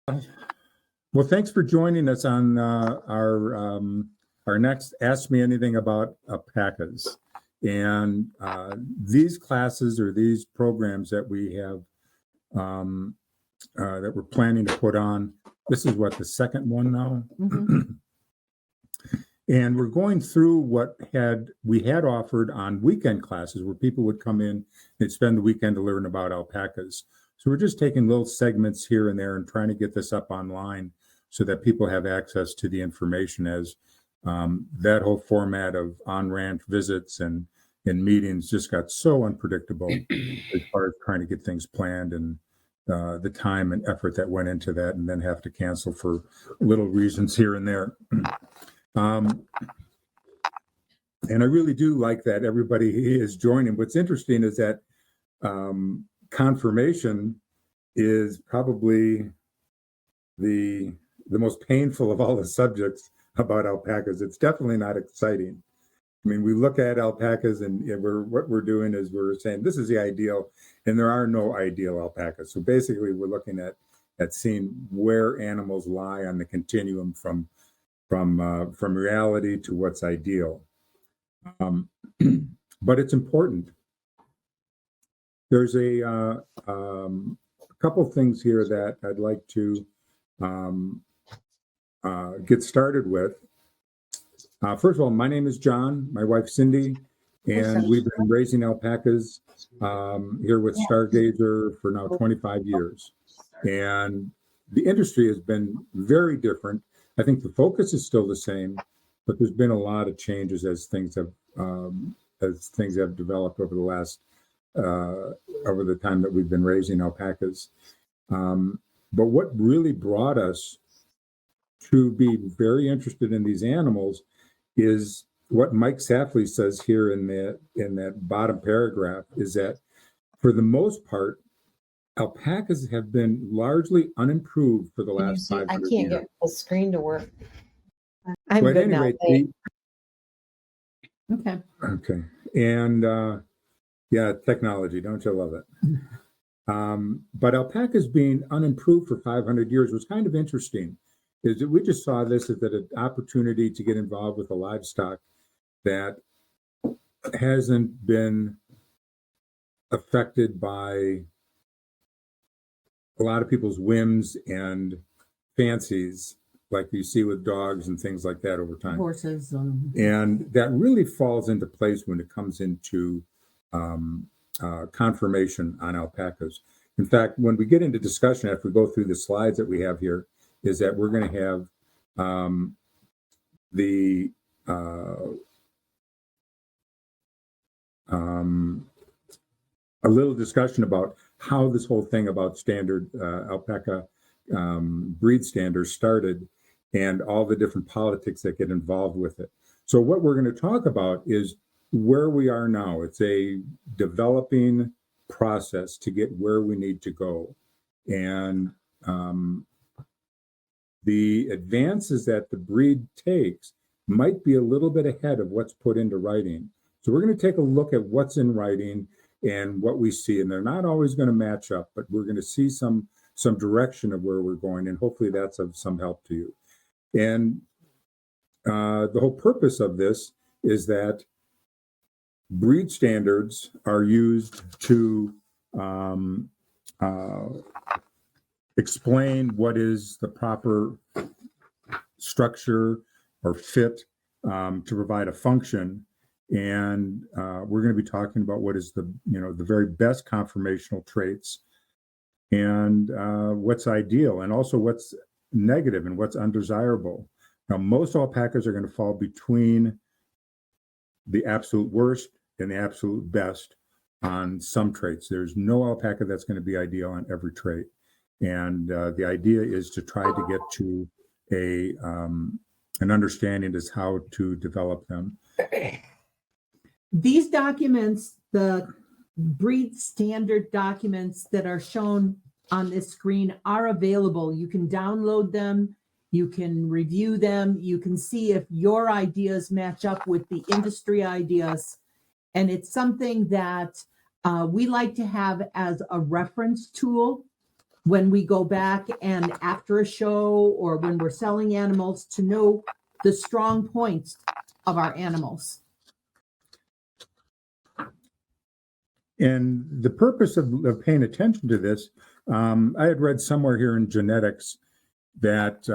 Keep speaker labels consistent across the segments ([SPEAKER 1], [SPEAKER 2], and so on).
[SPEAKER 1] Well, thanks for joining us on our next Ask Me Anything About Alpacas. And these classes or these programs that we have that we're planning to put on, this is what, the second one now?
[SPEAKER 2] Mhm.
[SPEAKER 1] And we're going through what we had offered on weekend classes where people would come in and spend the weekend to learn about alpacas. So we're just taking little segments here and there and trying to get this up online so that people have access to the information, as that whole format of on-ranch visits and meetings just got so unpredictable as far as trying to get things planned, and the time and effort that went into that, and then have to cancel for little reasons here and there. And I really do like that everybody is joining. What's interesting is that conformation is probably the most painful of all the subjects about alpacas. It's definitely not exciting. I mean, we look at alpacas and what we're doing is we're saying this is the ideal, and there are no ideal alpacas. So basically, we're looking at seeing where animals lie on the continuum from reality to what's ideal. But it's important. There's a couple things here that I'd like to get started with. First of all, my name is John, my wife Cindy, and we've been raising alpacas here with Stargazer for now 25 years. And the industry has been very different. I think the focus is still the same, but there's been a lot of changes as things have developed over the last over the time that we've been raising alpacas. But what really brought us to be very interested in these animals is what Mike Safley says here in that bottom paragraph, is that for the most part, alpacas have been largely unimproved for the last 500 years.
[SPEAKER 2] I can't get the screen to work. I'm
[SPEAKER 1] But
[SPEAKER 2] good now.
[SPEAKER 1] Okay. And yeah, technology, don't you love it? But alpacas being unimproved for 500 years was kind of interesting. Is that we just saw this as an opportunity to get involved with a livestock that hasn't been affected by a lot of people's whims and fancies, like you see with dogs and things like that over time.
[SPEAKER 2] Horses.
[SPEAKER 1] And that really falls into place when it comes into conformation on alpacas. In fact, when we get into discussion, after we go through the slides that we have here, is that we're going to have a little discussion about how this whole thing about standard alpaca breed standards started, and all the different politics that get involved with it. So what we're going to talk about is where we are now. It's a developing process to get where we need to go. And the advances that the breed takes might be a little bit ahead of what's put into writing. So we're going to take a look at what's in writing and what we see. And they're not always going to match up, but we're going to see some direction of where we're going. And hopefully that's of some help to you. And the whole purpose of this is that breed standards are used to explain what is the proper structure or fit to provide a function. And we're going to be talking about what is the very best conformational traits, and what's ideal, and also what's negative and what's undesirable. Now, most alpacas are going to fall between the absolute worst and the absolute best on some traits. There's no alpaca that's going to be ideal on every trait. And the idea is to try to get to an understanding as how to develop them.
[SPEAKER 3] These documents, the breed standard documents that are shown on this screen, are available. You can download them, you can review them, you can see if your ideas match up with the industry ideas. And it's something that we like to have as a reference tool when we go back and after a show or when we're selling animals to know the strong points of our animals.
[SPEAKER 1] And the purpose of paying attention to this, I had read somewhere here in genetics that,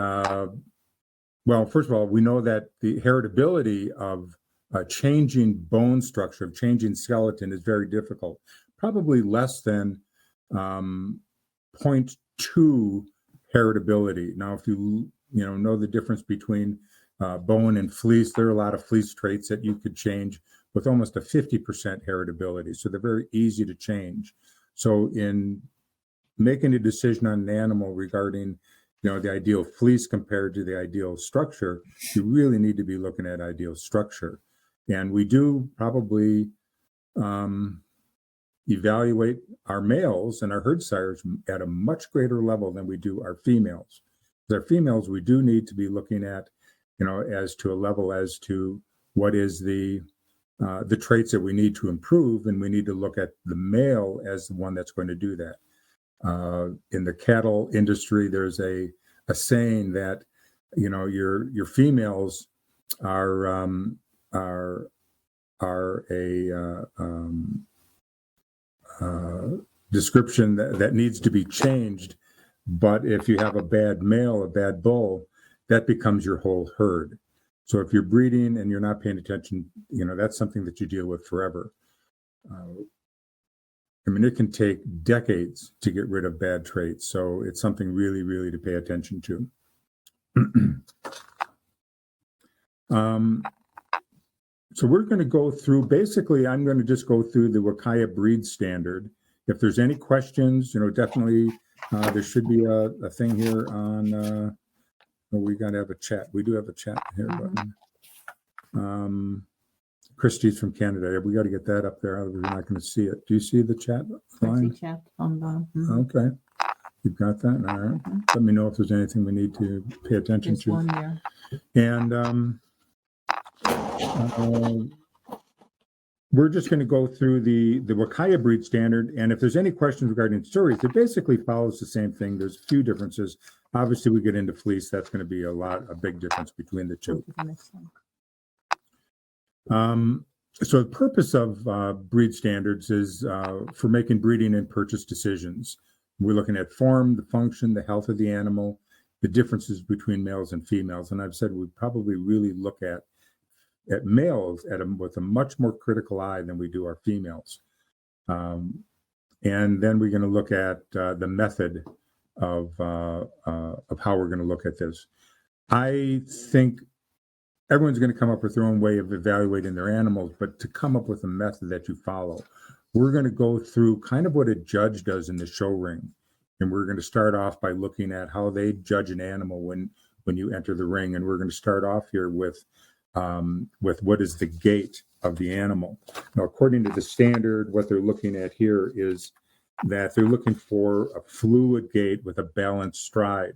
[SPEAKER 1] well, first of all, we know that the heritability of changing bone structure, of changing skeleton is very difficult, probably less than 0.2 heritability. Now, if you know the difference between bone and fleece, there are a lot of fleece traits that you could change with almost a 50% heritability. So they're very easy to change. So in making a decision on an animal regarding, the ideal fleece compared to the ideal structure, you really need to be looking at ideal structure. And we do probably evaluate our males and our herd sires at a much greater level than we do our females. Our females, we do need to be looking at, as to a level as to what is the traits that we need to improve, and we need to look at the male as the one that's going to do that. In the cattle industry, there's a saying that your females are a description that needs to be changed, but if you have a bad male, a bad bull, that becomes your whole herd. So if you're breeding and you're not paying attention, that's something that you deal with forever. It can take decades to get rid of bad traits. So it's something really, really to pay attention to. So we're going to go through, basically, I'm going to just go through the Wakaya breed standard. If there's any questions, definitely there should be a thing here on, we got to have a chat. We do have a chat here button. Christy's from Canada. We got to get that up there. Otherwise, we're not going to see it. Do you see the chat line?
[SPEAKER 3] Chat on the,
[SPEAKER 1] Okay. You've got that? All right. Let me know if there's anything we need to pay attention
[SPEAKER 3] There's
[SPEAKER 1] to.
[SPEAKER 3] one there.
[SPEAKER 1] And we're just going to go through the Wakaya breed standard. And if there's any questions regarding stories, it basically follows the same thing. There's a few differences. Obviously, we get into fleece. That's going to be a big difference between the two. So the purpose of breed standards is for making breeding and purchase decisions. We're looking at form, the function, the health of the animal, the differences between males and females. And I've said we probably really look at males with a much more critical eye than we do our females. And then we're going to look at the method of how we're going to look at this. I think everyone's going to come up with their own way of evaluating their animals, but to come up with a method that you follow, we're going to go through kind of what a judge does in the show ring. And we're going to start off by looking at how they judge an animal when you enter the ring. And we're going to start off here with what is the gait of the animal. Now, according to the standard, what they're looking at here is that they're looking for a fluid gait with a balanced stride,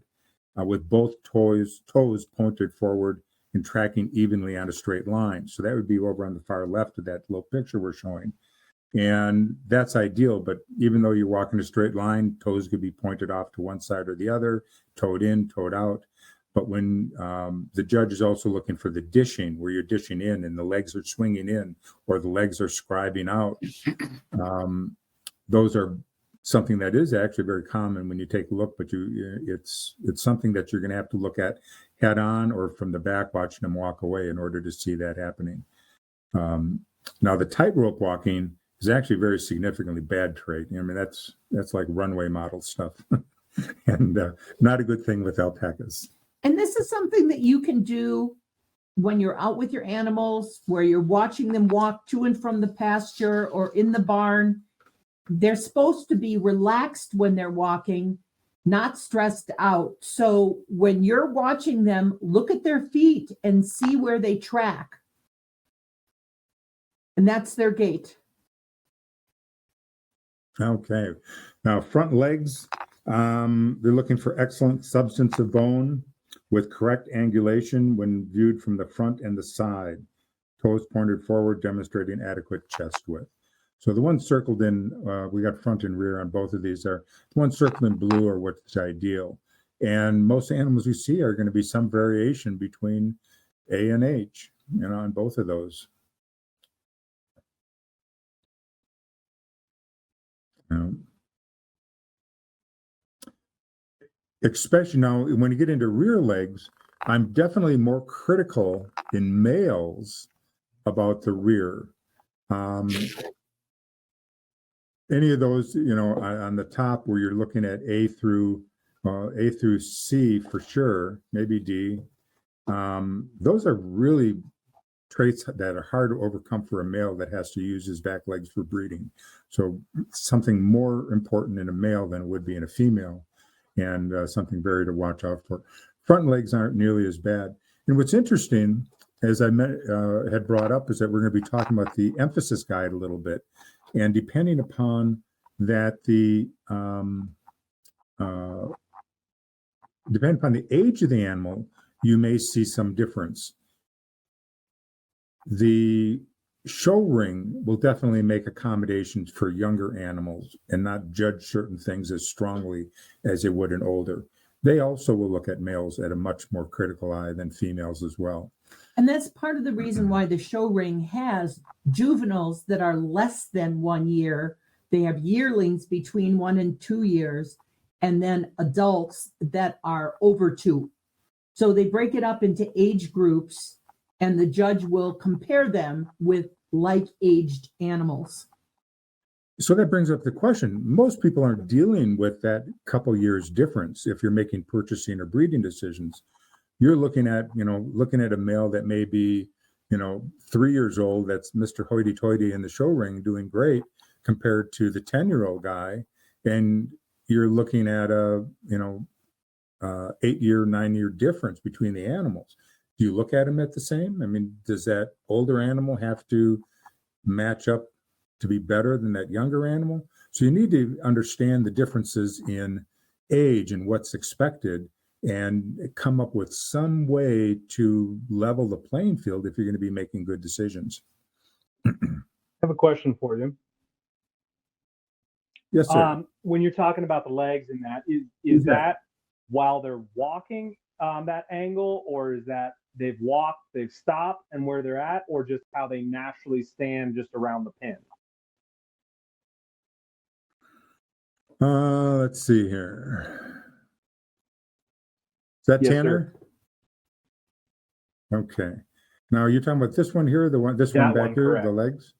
[SPEAKER 1] with both toes pointed forward and tracking evenly on a straight line. So that would be over on the far left of that little picture we're showing. And that's ideal, but even though you're walking a straight line, toes could be pointed off to one side or the other, toed in, toed out. But when the judge is also looking for the dishing, where you're dishing in and the legs are swinging in or the legs are scribing out, those are something that is actually very common when you take a look, but it's something that you're going to have to look at head on or from the back, watching them walk away in order to see that happening. Now, the tightrope walking is actually a very significantly bad trait. That's like runway model stuff and not a good thing with alpacas.
[SPEAKER 3] And this is something that you can do when you're out with your animals, where you're watching them walk to and from the pasture or in the barn. They're supposed to be relaxed when they're walking, not stressed out. So when you're watching them, look at their feet and see where they track. And that's their gait.
[SPEAKER 1] Okay. Now, front legs, they're looking for excellent substance of bone with correct angulation when viewed from the front and the side. Toes pointed forward, demonstrating adequate chest width. So the ones circled in, we got front and rear on both of these. The ones circled in blue are what's ideal. And most animals we see are going to be some variation between A and H, on both of those. Especially now, when you get into rear legs, I'm definitely more critical in males about the rear. Any of those, on the top where you're looking at A through C for sure, maybe D. Those are really traits that are hard to overcome for a male that has to use his back legs for breeding. So something more important in a male than it would be in a female, and something very to watch out for. Front legs aren't nearly as bad. And what's interesting, as I had brought up, is that we're going to be talking about the emphasis guide a little bit. And depending upon that, depending upon the age of the animal, you may see some difference. The show ring will definitely make accommodations for younger animals and not judge certain things as strongly as it would an older. They also will look at males at a much more critical eye than females as well.
[SPEAKER 3] And that's part of the reason why the show ring has juveniles that are less than 1 year. They have yearlings between 1 and 2 years, and then adults that are over 2. So they break it up into age groups, and the judge will compare them with like-aged animals.
[SPEAKER 1] So that brings up the question. Most people aren't dealing with that couple years difference if you're making purchasing or breeding decisions. You're looking at a male that may be, 3 years old, that's Mr. Hoity-toity in the show ring doing great compared to the 10-year-old guy. And you're looking at a, 8-year, 9-year difference between the animals. Do you look at them at the same? I mean, does that older animal have to match up to be better than that younger animal? So you need to understand the differences in age and what's expected, and come up with some way to level the playing field if you're going to be making good decisions.
[SPEAKER 4] I have a question for you.
[SPEAKER 1] Yes, sir.
[SPEAKER 4] When you're talking about the legs and that, is that while they're walking that angle, or is that they've walked, they've stopped, and where they're at, or just how they naturally stand just around the pin?
[SPEAKER 1] Let's see here. Is that
[SPEAKER 4] Yes,
[SPEAKER 1] Tanner? Sir. Okay. Now you're talking about this one here, one back here, correct. The legs?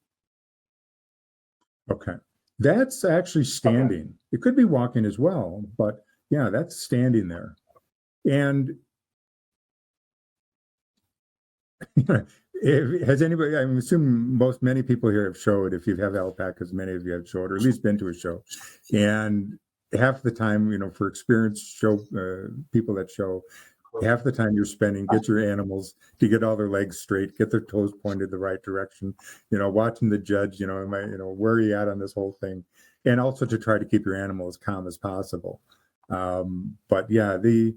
[SPEAKER 1] Okay. That's actually standing. Okay. It could be walking as well, but yeah, that's standing there. And has anybody, I'm assuming many people here have showed, if you have alpacas, many of you have showed, or at least been to a show. And half the time, for experienced people that show, half the time you're spending, get your animals to get all their legs straight, get their toes pointed the right direction, watching the judge, where are you at on this whole thing? And also to try to keep your animal as calm as possible. But yeah, the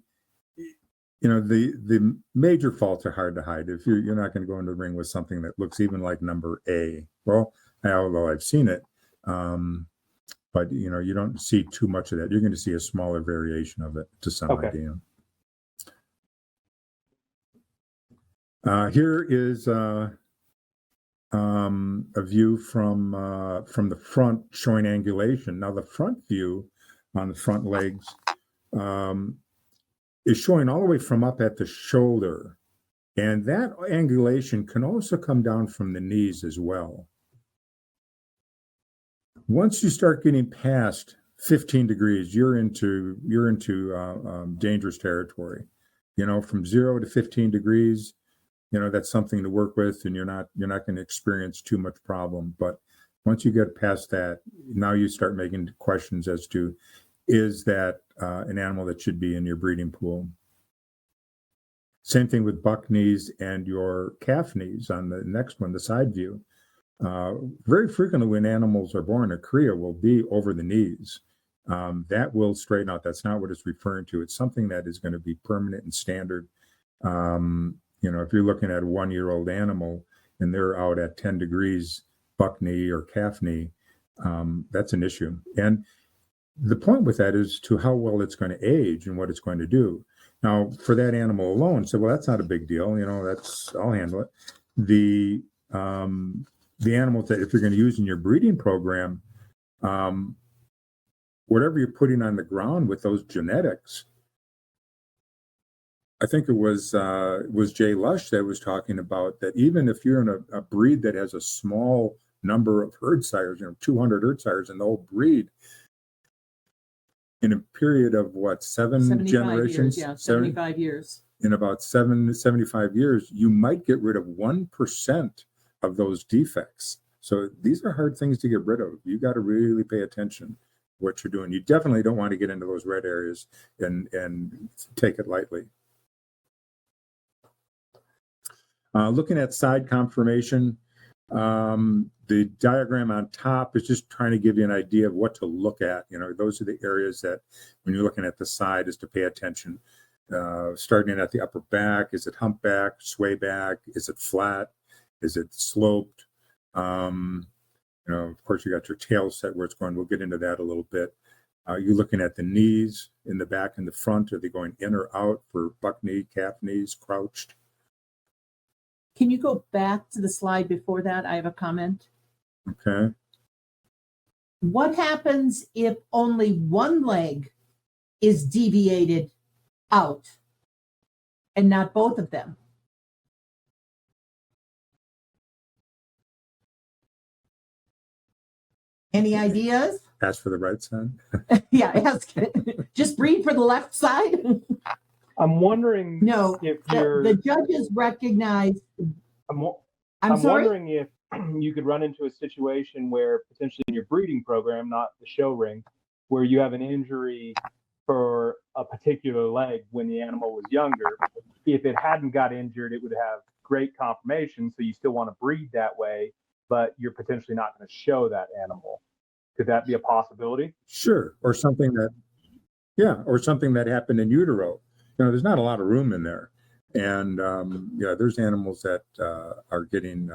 [SPEAKER 1] major faults are hard to hide. If you're not going to go into the ring with something that looks even like number A, well, although I've seen it, but you don't see too much of that. You're going to see a smaller variation of it to some idea. Here is a view from the front showing angulation. Now the front view on the front legs is showing all the way from up at the shoulder, and that angulation can also come down from the knees as well. Once you start getting past 15 degrees, you're into dangerous territory. From 0 to 15 degrees, that's something to work with, and you're not going to experience too much problem. But once you get past that, now you start making questions as to, is that an animal that should be in your breeding pool? Same thing with buck knees and your calf knees on the next one, the side view. Very frequently when animals are born, a cria will be over the knees. That will straighten out. That's not what it's referring to. It's something that is going to be permanent and standard. If you're looking at a 1-year-old animal and they're out at 10 degrees, buck knee or calf knee, that's an issue. And the point with that is to how well it's going to age and what it's going to do. Now, for that animal alone, so well, that's not a big deal. I'll handle it. The animals that if you're going to use in your breeding program, whatever you're putting on the ground with those genetics, I think it was Jay Lush that was talking about that even if you're in a breed that has a small number of herd sires, 200 herd sires in the whole breed, in a period of 7 generations?
[SPEAKER 3] Years, 75 years.
[SPEAKER 1] In about 75 years, you might get rid of 1% of those defects. So these are hard things to get rid of. You got to really pay attention to what you're doing. You definitely don't want to get into those red areas and take it lightly. Looking at side conformation, the diagram on top is just trying to give you an idea of what to look at. Those are the areas that when you're looking at the side is to pay attention. Starting at the upper back, is it humpback, sway back? Is it flat? Is it sloped? Of course, you got your tail set where it's going. We'll get into that a little bit. You're looking at the knees in the back and the front. Are they going in or out for buck knee, calf knees, crouched?
[SPEAKER 3] Can you go back to the slide before that? I have a comment.
[SPEAKER 1] Okay.
[SPEAKER 3] What happens if only one leg is deviated out and not both of them? Any ideas?
[SPEAKER 1] Ask for the right side.
[SPEAKER 3] Yeah, ask. Just breed for the left side.
[SPEAKER 4] I'm wondering
[SPEAKER 3] No,
[SPEAKER 4] if you're.
[SPEAKER 3] the judges recognize.
[SPEAKER 4] I'm
[SPEAKER 3] sorry?
[SPEAKER 4] wondering if you could run into a situation where potentially in your breeding program, not the show ring, where you have an injury for a particular leg when the animal was younger. If it hadn't got injured, it would have great conformation. So you still want to breed that way, but you're potentially not going to show that animal. Could that be a possibility?
[SPEAKER 1] Sure. Or something that happened in utero. There's not a lot of room in there. And there's animals that are getting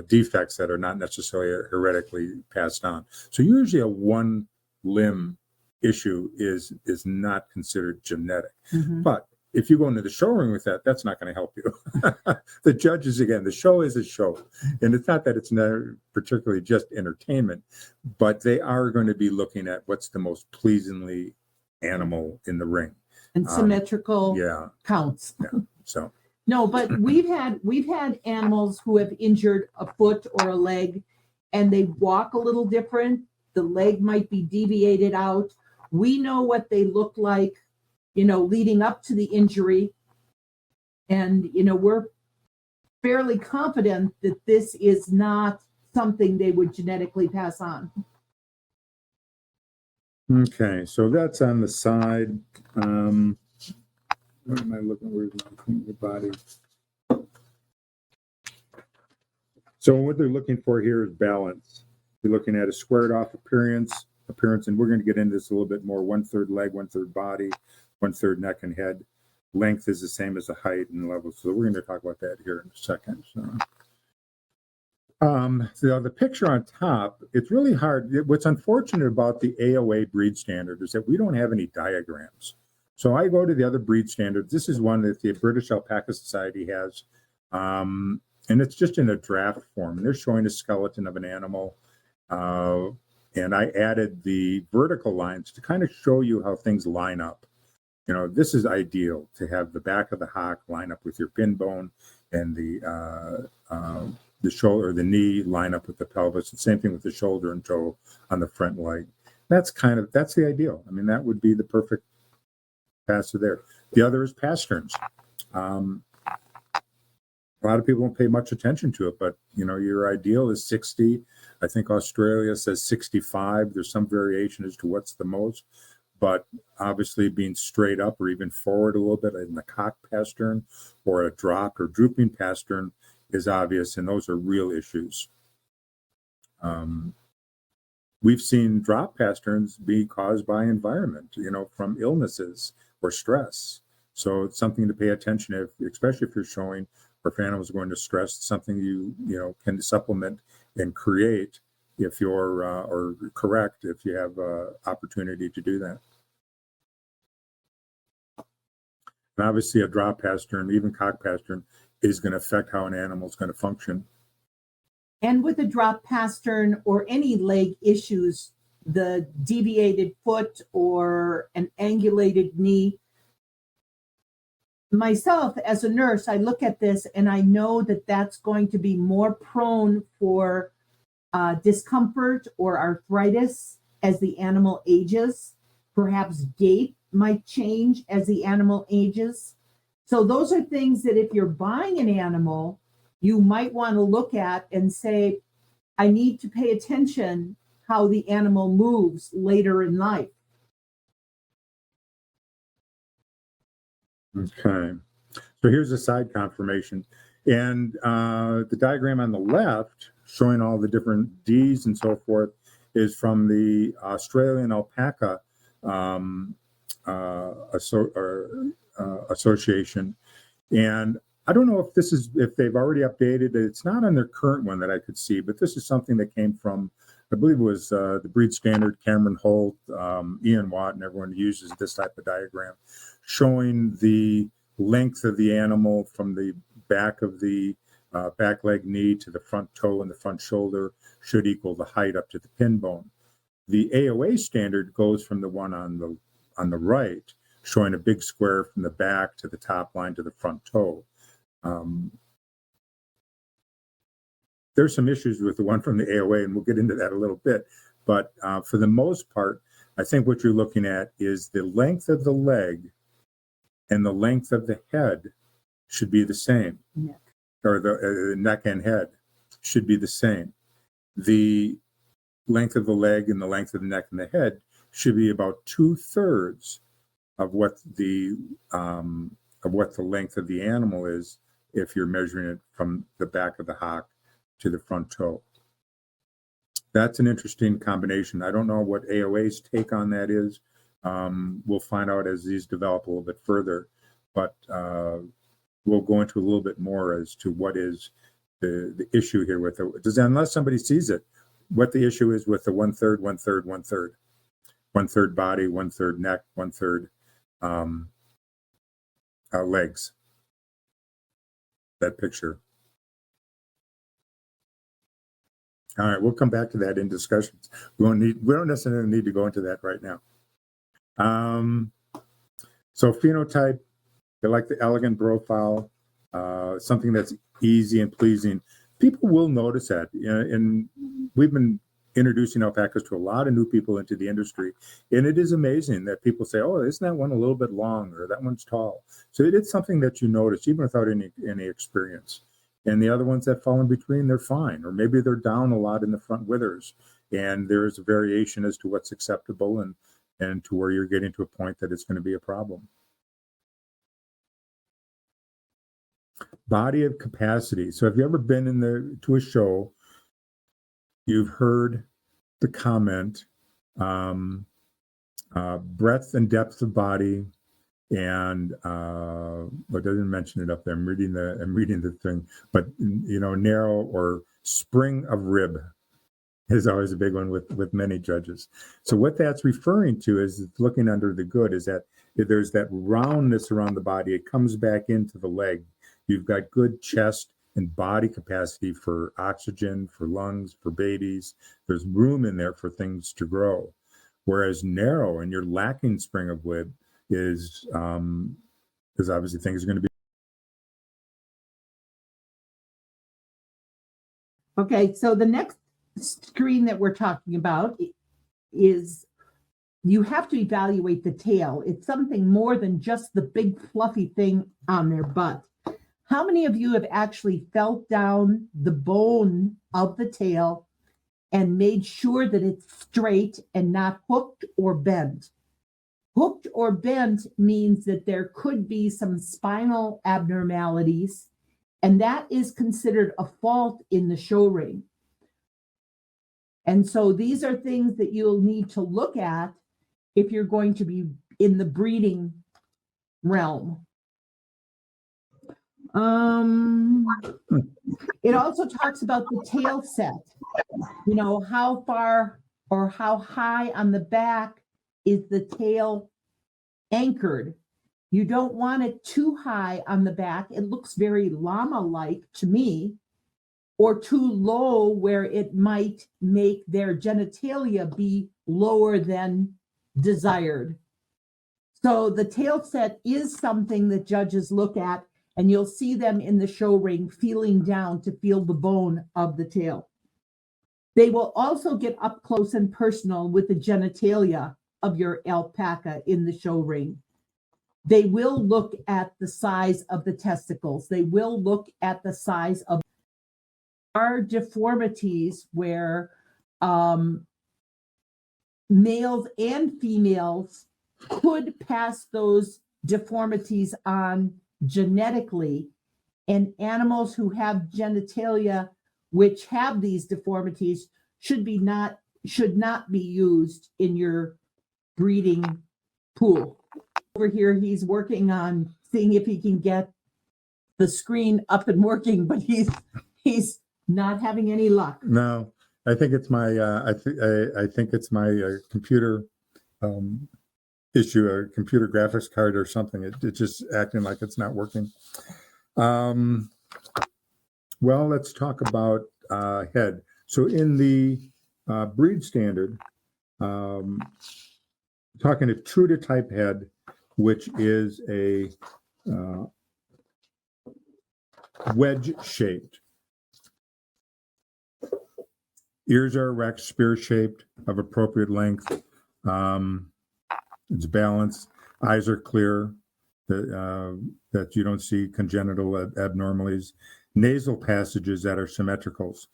[SPEAKER 1] defects that are not necessarily heretically passed on. So usually a one limb issue is not considered genetic.
[SPEAKER 3] Mm-hmm.
[SPEAKER 1] But if you go into the show ring with that, that's not going to help you. The judges, again, the show is a show. And it's not that it's not particularly just entertainment, but they are going to be looking at what's the most pleasingly animal in the ring.
[SPEAKER 3] And symmetrical counts.
[SPEAKER 1] Yeah. So
[SPEAKER 3] no, but we've had animals who have injured a foot or a leg, and they walk a little different. The leg might be deviated out. We know what they look like, leading up to the injury, and we're fairly confident that this is not something they would genetically pass on.
[SPEAKER 1] Okay, so that's on the side. What am I looking? Where's the body? So what they're looking for here is balance. You're looking at a squared off appearance, and we're going to get into this a little bit more. 1/3 leg, 1/3 body, 1/3 neck and head. Length is the same as the height and level. So we're going to talk about that here in a second. So the picture on top, it's really hard. What's unfortunate about the AOA breed standard is that we don't have any diagrams. So I go to the other breed standards. This is one that the British Alpaca Society has, and it's just in a draft form. And they're showing a skeleton of an animal, and I added the vertical lines to kind of show you how things line up. This is ideal to have the back of the hock line up with your pin bone and the shoulder, the knee line up with the pelvis. The same thing with the shoulder and toe on the front leg. That's the ideal. I mean, that would be the perfect passer there. The other is pasterns. A lot of people don't pay much attention to it, but your ideal is 60. I think Australia says 65. There's some variation as to what's the most, but obviously being straight up or even forward a little bit in the cock pastern or a dropped or drooping pastern is obvious, and those are real issues. We've seen drop pasterns be caused by environment, from illnesses or stress. So it's something to pay attention to, especially if you're showing or if animals are going to stress, something you can supplement and create if you're or correct if you have opportunity to do that. And obviously, a drop pastern, even cock pastern, is going to affect how an animal is going to function.
[SPEAKER 3] And with a drop pastern or any leg issues, the deviated foot or an angulated knee, myself as a nurse, I look at this and I know that that's going to be more prone for discomfort or arthritis as the animal ages. Perhaps gait might change as the animal ages. So those are things that if you're buying an animal, you might want to look at and say, I need to pay attention how the animal moves later in life.
[SPEAKER 1] Okay. So here's a side conformation. And the diagram on the left, showing all the different Ds and so forth, is from the Australian Alpaca Association. And I don't know if they've already updated it. It's not on their current one that I could see, but this is something that came from, I believe it was the breed standard, Cameron Holt, Ian Watt, and everyone uses this type of diagram, showing the length of the animal from the back of the back leg knee to the front toe and the front shoulder should equal the height up to the pin bone. The AOA standard goes from the one on the right, showing a big square from the back to the top line to the front toe. There's some issues with the one from the AOA, and we'll get into that a little bit. But for the most part, I think what you're looking at is the length of the leg and the length of the head should be the same, or the neck and head should be the same. The length of the leg and the length of the neck and the head should be about 2/3 of what the length of the animal is if you're measuring it from the back of the hock to the front toe. That's an interesting combination. I don't know what AOA's take on that is. We'll find out as these develop a little bit further, but we'll go into a little bit more as to what is the issue here with it. Unless somebody sees it, what the issue is with the 1/3, 1/3, 1/3, 1/3 body, 1/3 neck, 1/3 legs. That picture. All right, we'll come back to that in discussions. We don't necessarily need to go into that right now. So phenotype, they like the elegant profile, something that's easy and pleasing. People will notice that, and we've been introducing alpacas to a lot of new people into the industry, and it is amazing that people say, "Oh, isn't that one a little bit long, or that one's tall?" So it is something that you notice even without any experience. And the other ones that fall in between, they're fine, or maybe they're down a lot in the front withers, and there's a variation as to what's acceptable and to where you're getting to a point that it's going to be a problem. Body of capacity. So if you've ever been to a show, you've heard the comment, breadth and depth of body, and it doesn't mention it up there. I'm reading the thing, but narrow or spring of rib is always a big one with many judges. So what that's referring to is looking under the good is that if there's that roundness around the body, it comes back into the leg. You've got good chest and body capacity for oxygen, for lungs, for babies. There's room in there for things to grow. Whereas narrow and you're lacking spring of rib is obviously things are going to be.
[SPEAKER 3] Okay, so the next screen that we're talking about is you have to evaluate the tail. It's something more than just the big fluffy thing on their butt. How many of you have actually felt down the bone of the tail and made sure that it's straight and not hooked or bent? Hooked or bent means that there could be some spinal abnormalities, and that is considered a fault in the show ring. And so these are things that you'll need to look at if you're going to be in the breeding realm. It also talks about the tail set. You know, how far or how high on the back is the tail anchored? You don't want it too high on the back. It looks very llama-like to me, or too low where it might make their genitalia be lower than desired. So the tail set is something that judges look at, and you'll see them in the show ring feeling down to feel the bone of the tail. They will also get up close and personal with the genitalia of your alpaca in the show ring. They will look at the size of the testicles. They will look at the size of our deformities where males and females could pass those deformities on genetically, and animals who have genitalia which have these deformities should not be used in your breeding pool. Over here, he's working on seeing if he can get the screen up and working, but he's not having any luck.
[SPEAKER 1] No, I think it's my I think it's my computer issue, a computer graphics card or something. It's just acting like it's not working. Well, let's talk about head. So in the breed standard, talking a true to type head, which is a wedge shaped. Ears are erect, spear shaped, of appropriate length. It's balanced. Eyes are clear, that you don't see congenital abnormalities. Nasal passages that are symmetricals.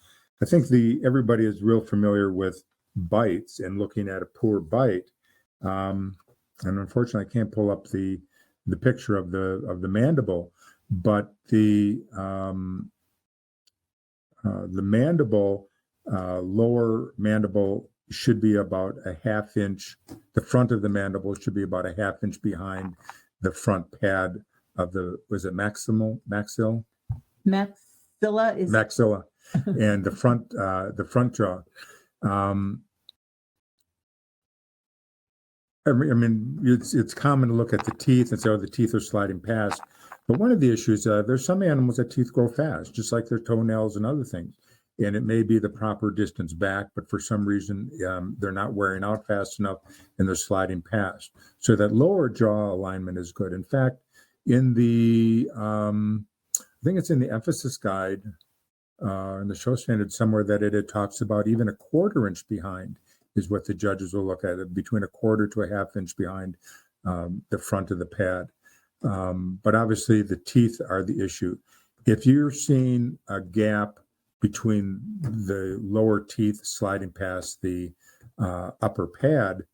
[SPEAKER 1] I think everybody is real familiar with bites and looking at a poor bite. And unfortunately, I can't pull up the picture of the mandible, but the mandible, lower mandible should be about a half inch. The front of the mandible should be about a half inch behind the front pad of was it maxill?
[SPEAKER 3] Maxilla is
[SPEAKER 1] Maxilla, and the front jaw. I mean, it's common to look at the teeth and say, "Oh, the teeth are sliding past." But one of the issues, there's some animals that teeth grow fast, just like their toenails and other things. And it may be the proper distance back, but for some reason, they're not wearing out fast enough and they're sliding past. So that lower jaw alignment is good. In fact, in the, I think it's in the emphasis guide, in the show standard somewhere, that it talks about even a quarter inch behind is what the judges will look at, between a quarter to a half inch behind the front of the pad. But obviously the teeth are the issue. If you're seeing a gap between the lower teeth sliding past the upper pad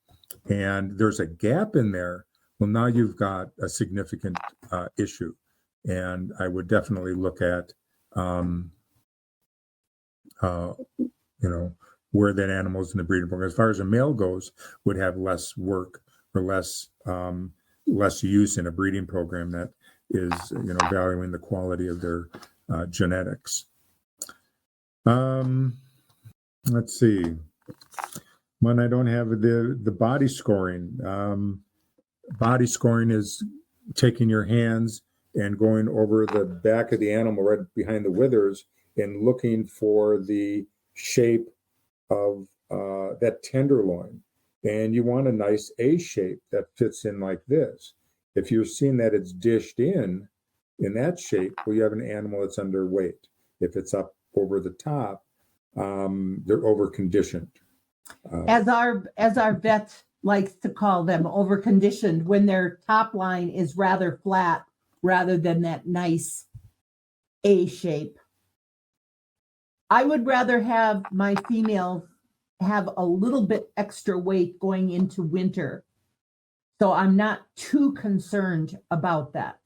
[SPEAKER 1] and there's a gap in there, well, now you've got a significant issue. And I would definitely look at, where that animal is in the breeding program. As far as a male goes, would have less work or less use in a breeding program that is, valuing the quality of their genetics. Let's see. When I don't have the body scoring. Body scoring is taking your hands and going over the back of the animal right behind the withers and looking for the shape of that tenderloin. And you want a nice A shape that fits in like this. If you're seeing that it's dished in that shape, well, you have an animal that's underweight. If it's up over the top, they're over-conditioned.
[SPEAKER 3] As our vet likes to call them, overconditioned, when their top line is rather flat rather than that nice A shape. I would rather have my females have a little bit extra weight going into winter. So I'm not too concerned about that.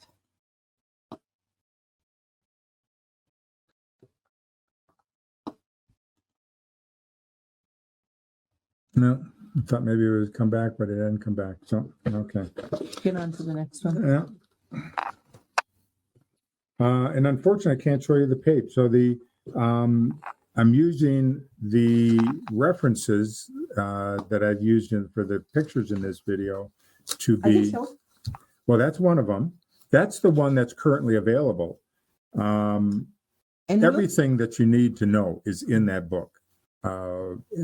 [SPEAKER 1] No, I thought maybe it would come back, but it didn't come back. So, okay.
[SPEAKER 3] Get on to the next one.
[SPEAKER 1] Yeah. And unfortunately, I can't show you the page. So I'm using the references that I've used for the pictures in this video to
[SPEAKER 3] I think
[SPEAKER 1] be,
[SPEAKER 3] so.
[SPEAKER 1] well, that's one of them. That's the one that's currently available.
[SPEAKER 3] And we'll-
[SPEAKER 1] Everything that you need to know is in that book,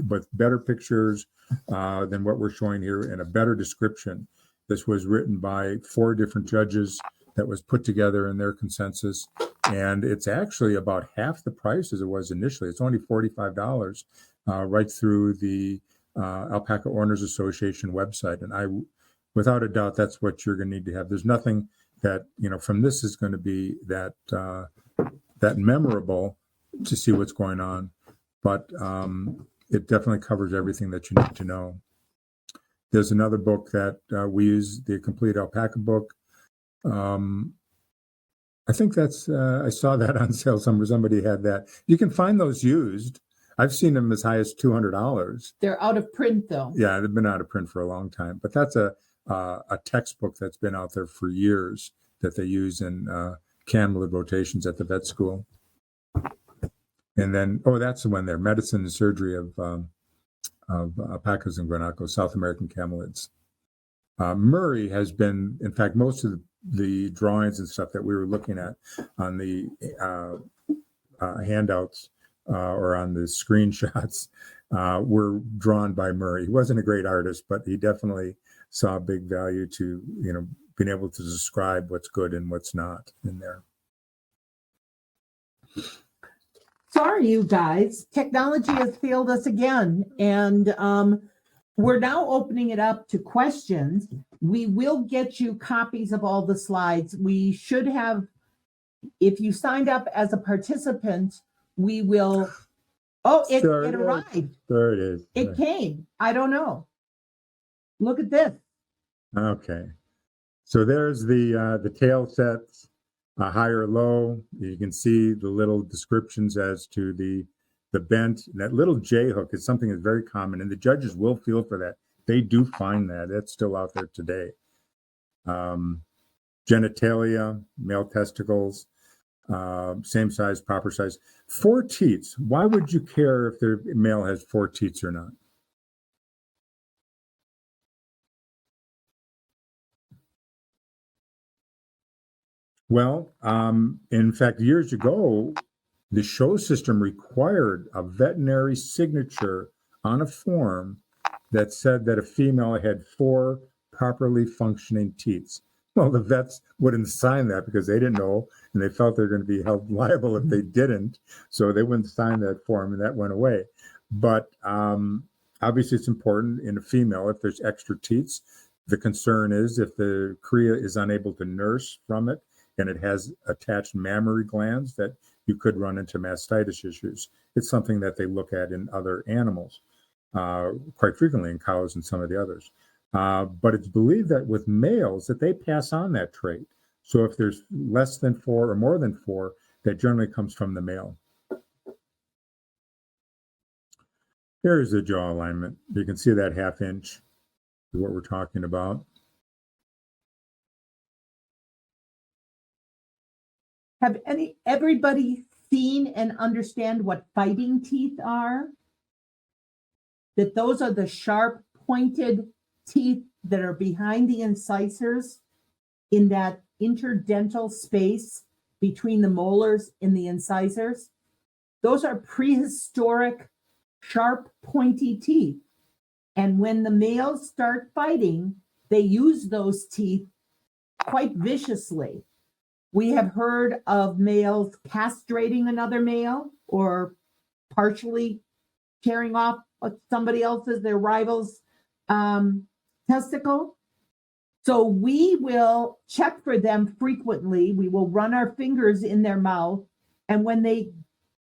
[SPEAKER 1] with better pictures than what we're showing here and a better description. This was written by 4 different judges that was put together in their consensus. And it's actually about half the price as it was initially. It's only $45 right through the Alpaca Owners Association website. And without a doubt, that's what you're going to need to have. There's nothing that, from this is going to be that memorable to see what's going on. But it definitely covers everything that you need to know. There's another book that we use, the Complete Alpaca book. I think that's, I saw that on sale somewhere. Somebody had that. You can find those used. I've seen them as high as $200.
[SPEAKER 3] They're out of print, though.
[SPEAKER 1] Yeah, they've been out of print for a long time. But that's a textbook that's been out there for years that they use in cannula rotations at the vet school. And then, that's the one there, Medicine and Surgery of Alpacas and Guanacos, South American camelids. Murray has been, in fact, most of the drawings and stuff that we were looking at on the handouts or on the screenshots were drawn by Murray. He wasn't a great artist, but he definitely saw big value to, being able to describe what's good and what's not in there.
[SPEAKER 3] Sorry, you guys. Technology has failed us again. And we're now opening it up to questions. We will get you copies of all the slides. We should have, if you signed up as a participant, we will. Oh, it arrived.
[SPEAKER 1] There it is.
[SPEAKER 3] It came. I don't know. Look at this.
[SPEAKER 1] Okay. So there's the tail sets, high or low. You can see the little descriptions as to the bent. And that little J hook is something that's very common, and the judges will feel for that. They do find that. That's still out there today. Genitalia, male testicles, same size, proper size. 4 teats. Why would you care if the male has 4 teats or not? Well, in fact, years ago, the show system required a veterinary signature on a form that said that a female had 4 properly functioning teats. Well, the vets wouldn't sign that because they didn't know, and they felt they're going to be held liable if they didn't. So they wouldn't sign that form, and that went away. But obviously, it's important in a female if there's extra teats. The concern is if the cria is unable to nurse from it, and it has attached mammary glands, that you could run into mastitis issues. It's something that they look at in other animals, quite frequently in cows and some of the others. But it's believed that with males that they pass on that trait. So if there's less than 4 or more than 4, that generally comes from the male. Here's the jaw alignment. You can see that 1/2 inch is what we're talking about.
[SPEAKER 3] Have everybody seen and understand what fighting teeth are? That those are the sharp pointed teeth that are behind the incisors in that interdental space between the molars and the incisors. Those are prehistoric sharp pointy teeth. And when the males start fighting, they use those teeth quite viciously. We have heard of males castrating another male or partially tearing off somebody else's, their rival's testicle. So we will check for them frequently. We will run our fingers in their mouth. And when they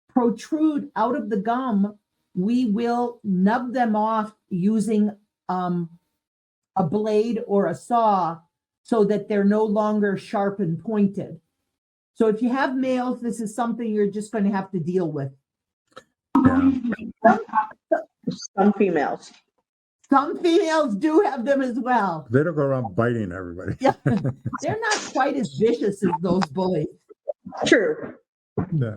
[SPEAKER 3] protrude out of the gum, we will nub them off using a blade or a saw so that they're no longer sharp and pointed. So if you have males, this is something you're just going to have to deal with.
[SPEAKER 1] Yeah.
[SPEAKER 5] Some females.
[SPEAKER 3] Some females do have them as well.
[SPEAKER 1] They don't go around biting everybody.
[SPEAKER 3] Yeah, they're not quite as vicious as those bullies.
[SPEAKER 5] True.
[SPEAKER 1] Yeah.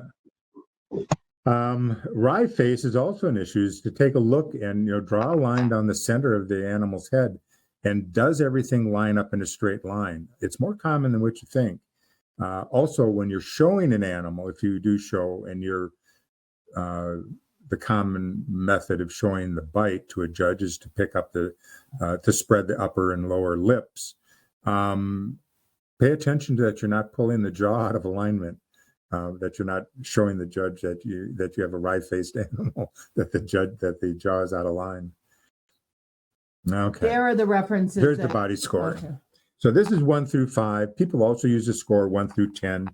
[SPEAKER 1] Wry face is also an issue. Is to take a look and draw a line down the center of the animal's head, and does everything line up in a straight line? It's more common than what you think. Also, when you're showing an animal, if you do show, and you're the common method of showing the bite to a judge is to pick up to spread the upper and lower lips. Pay attention to that you're not pulling the jaw out of alignment, that you're not showing the judge that you have a wry-faced animal, that the jaw is out of line. Okay.
[SPEAKER 3] There are the references.
[SPEAKER 1] There's the body score.
[SPEAKER 3] Okay.
[SPEAKER 1] So this is 1 through 5. People also use a score 1 through 10.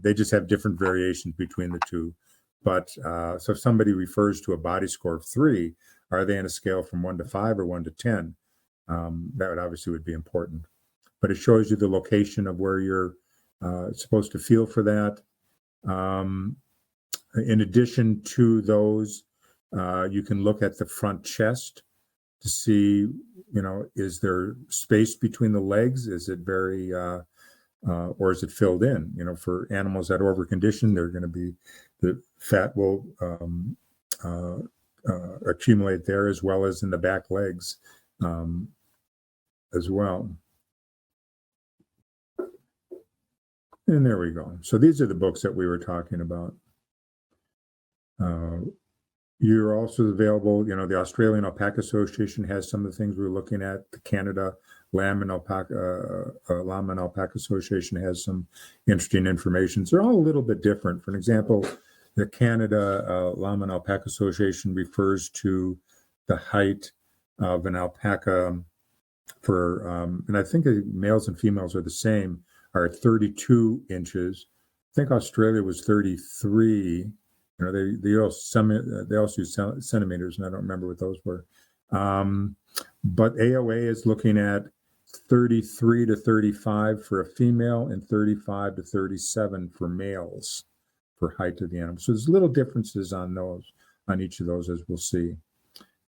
[SPEAKER 1] They just have different variations between the two. But so if somebody refers to a body score of 3, are they on a scale from 1 to 5 or 1 to 10? That would obviously be important. But it shows you the location of where you're supposed to feel for that. In addition to those, you can look at the front chest to see, is there space between the legs? Is it very, or is it filled in? For animals that are over-conditioned, they're going to be, the fat will accumulate there as well as in the back legs as well. And there we go. So these are the books that we were talking about. You're also available, the Australian Alpaca Association has some of the things we're looking at. The Canada Lamb and Alpaca Association has some interesting information. So they're all a little bit different. For an example, the Canada Lamb and Alpaca Association refers to the height of an alpaca and I think males and females are the same, are 32 inches. I think Australia was 33. They also use centimeters, and I don't remember what those were. But AOA is looking at 33 to 35 for a female and 35 to 37 for males for height of the animal. So there's little differences on each of those, as we'll see.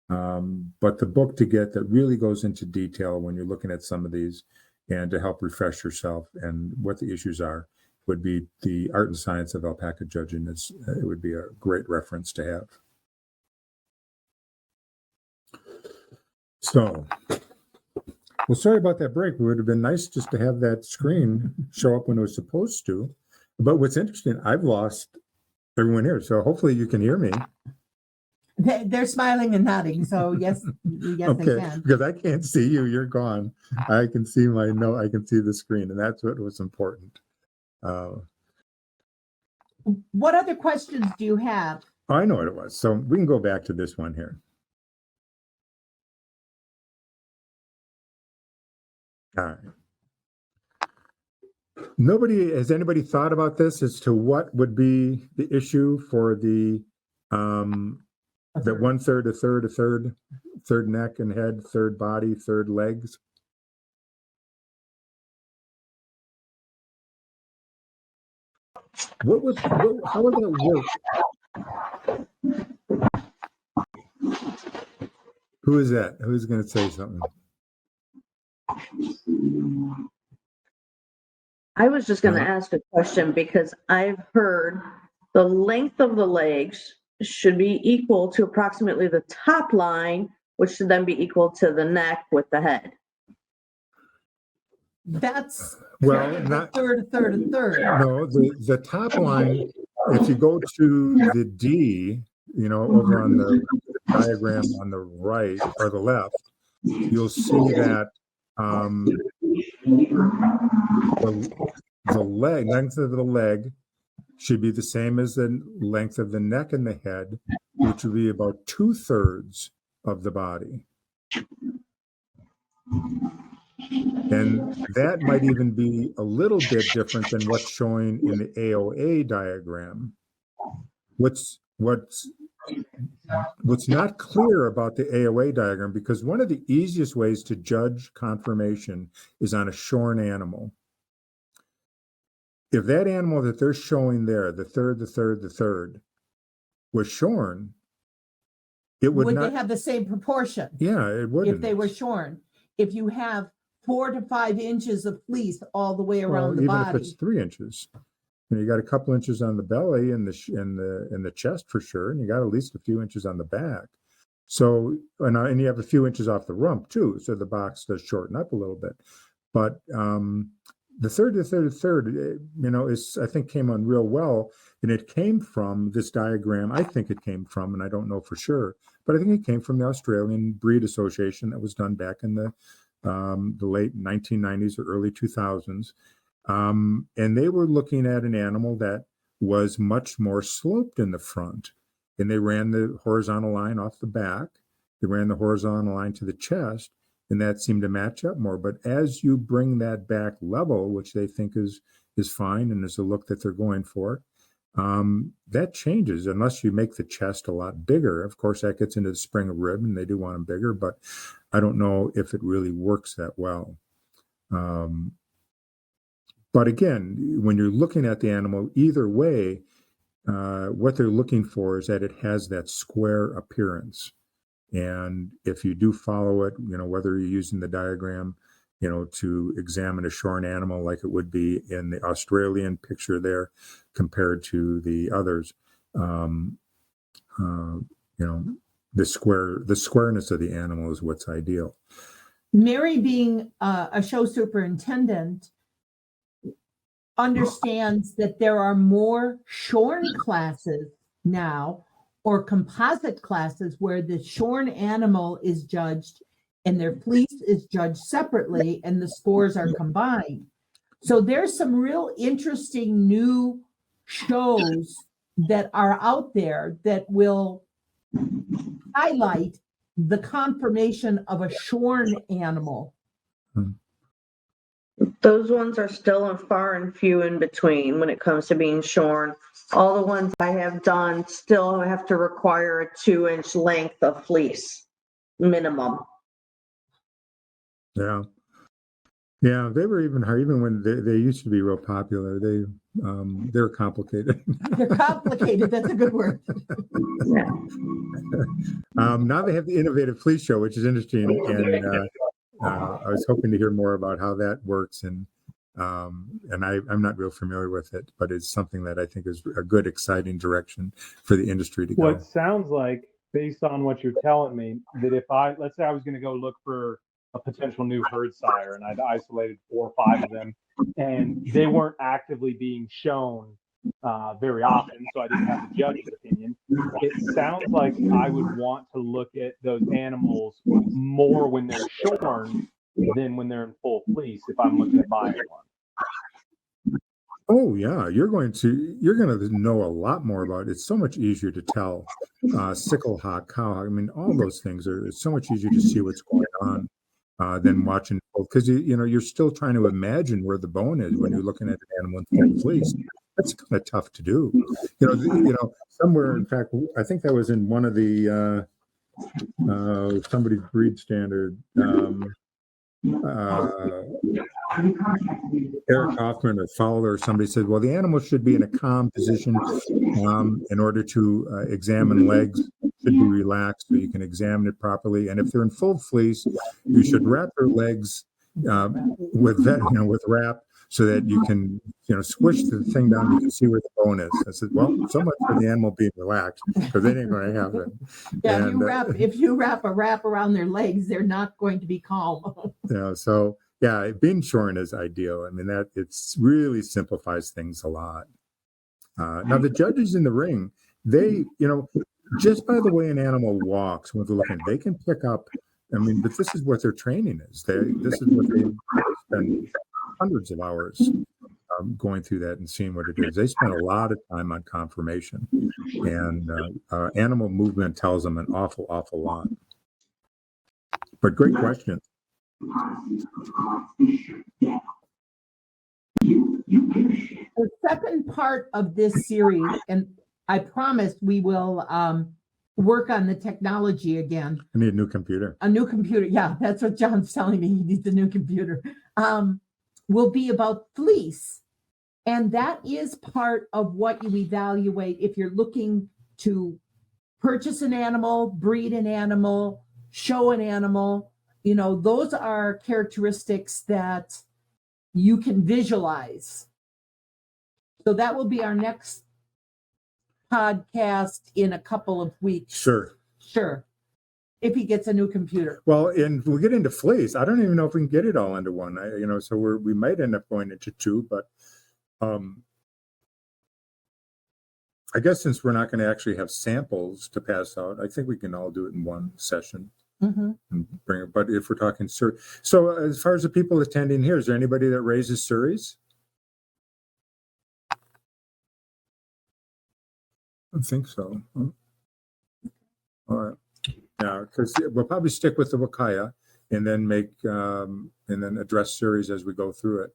[SPEAKER 1] But the book to get that really goes into detail when you're looking at some of these and to help refresh yourself and what the issues are would be the Art and Science of Alpaca Judging. It would be a great reference to have. So, well, sorry about that break. It would have been nice just to have that screen show up when it was supposed to. But what's interesting, I've lost everyone here. So hopefully you can hear me.
[SPEAKER 3] They're smiling and nodding. So yes, yes, they
[SPEAKER 1] Okay,
[SPEAKER 3] can.
[SPEAKER 1] because I can't see you. You're gone. I can see I can see the screen, and that's what was important.
[SPEAKER 3] What other questions do you have?
[SPEAKER 1] I know what it was. So we can go back to this one here. All right. Has anybody thought about this as to what would be the issue for the 1/3, a third neck and head, third body, third legs? How would that work? Who is that? Who's going to say something?
[SPEAKER 5] I was just going to ask a question because I've heard the length of the legs should be equal to approximately the top line, which should then be equal to the neck with the head.
[SPEAKER 3] That's
[SPEAKER 1] not
[SPEAKER 3] a third.
[SPEAKER 1] No, the top line, if you go to the D, over on the diagram on the right or the left, you'll see that the length of the leg should be the same as the length of the neck and the head, which would be about 2/3 of the body. And that might even be a little bit different than what's showing in the AOA diagram. What's not clear about the AOA diagram, because one of the easiest ways to judge conformation is on a shorn animal. If that animal that they're showing there, the third, was shorn, it would not.
[SPEAKER 3] They have the same proportion?
[SPEAKER 1] Yeah, it wouldn't.
[SPEAKER 3] If they were shorn. If you have 4 to 5 inches of fleece all the way around the body.
[SPEAKER 1] Even if it's 3 inches. you got a couple inches on the belly and the chest for sure, and you got at least a few inches on the back. So, and you have a few inches off the rump too, so the box does shorten up a little bit. But the third, is, I think, came on real well, and it came from this diagram. I think it came from, and I don't know for sure, but I think it came from the Australian Breed Association that was done back in the late 1990s or early 2000s. And they were looking at an animal that was much more sloped in the front. And they ran the horizontal line off the back. They ran the horizontal line to the chest, and that seemed to match up more. But as you bring that back level, which they think is fine and is the look that they're going for, that changes unless you make the chest a lot bigger. Of course, that gets into the spring of rib, and they do want them bigger, but I don't know if it really works that well. But again, when you're looking at the animal, either way, what they're looking for is that it has that square appearance. And if you do follow it, whether you're using the diagram, to examine a shorn animal like it would be in the Australian picture there compared to the others, the squareness of the animal is what's ideal.
[SPEAKER 3] Mary, being a show superintendent, understands that there are more shorn classes now, or composite classes, where the shorn animal is judged and their fleece is judged separately and the scores are combined. So there's some real interesting new shows that are out there that will highlight the conformation of a shorn animal.
[SPEAKER 5] Those ones are still far and few in between when it comes to being shorn. All the ones I have done still have to require a 2-inch length of fleece minimum.
[SPEAKER 1] Yeah. They were even hard, even when they used to be real popular. They're complicated.
[SPEAKER 3] They're complicated. That's a good word.
[SPEAKER 5] Yeah.
[SPEAKER 1] Now they have the innovative fleece show, which is interesting, and I was hoping to hear more about how that works, and I'm not real familiar with it, but it's something that I think is a good, exciting direction for the industry to go.
[SPEAKER 4] Well, it sounds like, based on what you're telling me, that if let's say I was going to go look for a potential new herd sire, and I'd isolated 4 or 5 of them, and they weren't actively being shown very often, so I didn't have the judge's opinion. It sounds like I would want to look at those animals more when they're shorn than when they're in full fleece if I'm looking at buying one.
[SPEAKER 1] Oh yeah, you're going to know a lot more about it. It's so much easier to tell sickle hock, cow hock. I mean, all those things it's so much easier to see what's going on than watching, because you're still trying to imagine where the bone is when you're looking at an animal in full fleece. That's kind of tough to do. Somewhere, in fact, I think that was in one of the somebody's breed standard. Eric Hoffman or Fowler or somebody said, well, the animal should be in a calm position in order to examine legs, should be relaxed so you can examine it properly. And if they're in full fleece, you should wrap their legs with wrap so that you can squish the thing down, you can see where the bone is. I said, well, so much for the animal being relaxed, because it ain't going to happen.
[SPEAKER 3] Yeah,
[SPEAKER 1] And,
[SPEAKER 3] if you wrap a wrap around their legs, they're not going to be calm.
[SPEAKER 1] So yeah, being shorn is ideal. I mean, that it's really simplifies things a lot. Now the judges in the ring, they, just by the way an animal walks, when they're looking, they can pick up. I mean, but this is what their training is. This is what they spend hundreds of hours going through that and seeing what it is. They spend a lot of time on conformation, and animal movement tells them an awful lot. But great question.
[SPEAKER 3] The second part of this series, and I promise we will work on the technology again.
[SPEAKER 1] I need a new computer.
[SPEAKER 3] A new computer. Yeah, that's what John's telling me. He needs a new computer. Will be about fleece. And that is part of what you evaluate if you're looking to purchase an animal, breed an animal, show an animal. Those are characteristics that you can visualize. So that will be our next podcast in a couple of weeks.
[SPEAKER 1] Sure.
[SPEAKER 3] Sure. If he gets a new computer.
[SPEAKER 1] Well, and we get into fleas. I don't even know if we can get it all into one. So we might end up going into two, but I guess since we're not going to actually have samples to pass out, I think we can all do it in one session
[SPEAKER 3] Mm-hmm.
[SPEAKER 1] and bring it. But if we're talking Surrey, so as far as the people attending here, is there anybody that raises Surreys? I don't think so. Huh? All right. Yeah, because we'll probably stick with the Wakaya and then and then address Surreys as we go through it.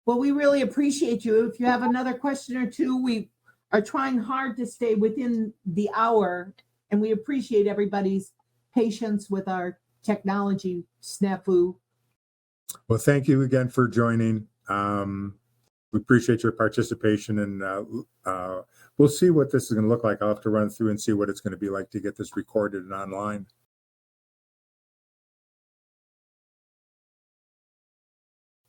[SPEAKER 3] Well, we really appreciate you. If you have another question or two, we are trying hard to stay within the hour, and we appreciate everybody's patience with our technology snafu.
[SPEAKER 1] Well, thank you again for joining. We appreciate your participation, and we'll see what this is going to look like. I'll have to run through and see what it's going to be like to get this recorded and online.